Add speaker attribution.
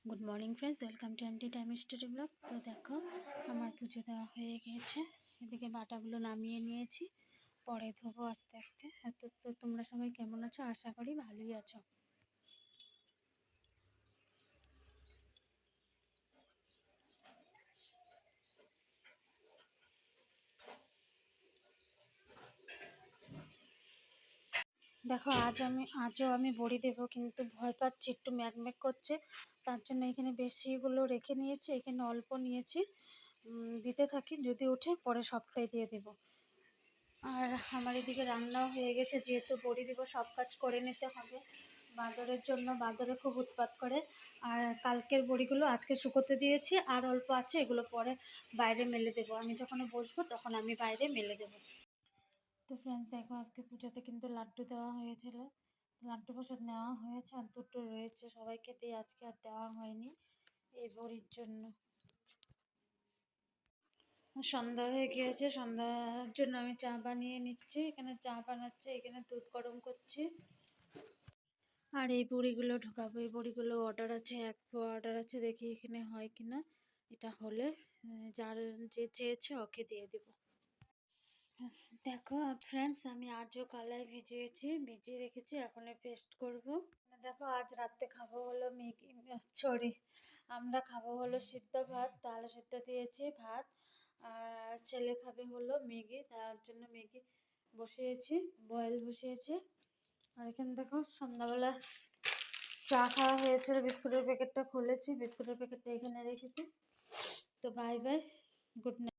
Speaker 1: Good morning friends, welcome to MT time story blog. তো দেখো, আমার পুজো দেওয়া হয়ে গিয়েছে। এদিকে বাটাগুলো নামিয়ে নিয়েছি, পরে ধোবো আস্তে আস্তে। তো তোমরা সবাই কেমন আছো? আশা করি ভালোই আছো। দেখো, আজও আমি বড়ি দেবো, কিন্তু ভয় পাচ্ছি, একটু ম্যাকম্যাক করছে। তার জন্য এখানে বেশিগুলো রেখে নিয়েছি, এখানে অল্প নিয়েছি। দিতে থাকি, যদি ওঠে পরে সবটাই দিয়ে দেবো। আর আমার এদিকে রান্নাও হয়ে গেছে, যেহেতু বড়ি দেবো সব কাজ করে নিতে হবে। বাঁদরের জন্য, বাঁদরে খুব উৎপাত করে। আর কালকের বড়িগুলো আজকে শুকোতে দিয়েছি, আর অল্প আছে, এগুলো পরে বাইরে মেলে দেবো। আমি যখন বসবো তখন আমি বাইরে মেলে দেবো। তো ফ্রেন্ডস দেখো, আজকে পুজোতে কিন্তু লাড্ডু দেওয়া হয়েছিল। লাড্ডু প্রসাদ নেওয়া হয়েছে, আর দুটো রয়েছে, সবাইকে দিয়ে আজকে আর দেওয়া হয়নি এই বড়ির জন্য। সন্ধ্যা হয়ে গিয়েছে, সন্ধ্যার জন্য আমি চা বানিয়ে নিচ্ছি। এখানে চা বানাচ্ছে, এখানে দুধ গরম করছি। আর এই বড়িগুলো ঢোকাবো, এই বড়িগুলো অর্ডার আছে, এক অর্ডার আছে, দেখি এখানে হয় কিনা। এটা হলে যার যে চেয়েছে ওকে দিয়ে দেব। দেখো ফ্রেন্ডস, আমি আজও কালাই ভিজিয়ে রেখেছি, এখন পেস্ট করব। দেখো, আজ রাতে খাবো হলো ম্যাগি, সরি, আমরা খাবো হলো সিদ্ধ ভাত, আলু সিদ্ধ দিয়েছি ভাত। আর ছেলে খাবে হলো ম্যাগি, তার জন্য ম্যাগি বসিয়েছি, বয়েল বসিয়েছি। আর এখানে দেখো, সন্ধ্যাবেলা চা খাওয়া হয়েছিল, বিস্কুটের প্যাকেটটা খুলেছি, বিস্কুটের প্যাকেটটা এখানে রেখেছি। তো বাই বাই, গুড নাইট।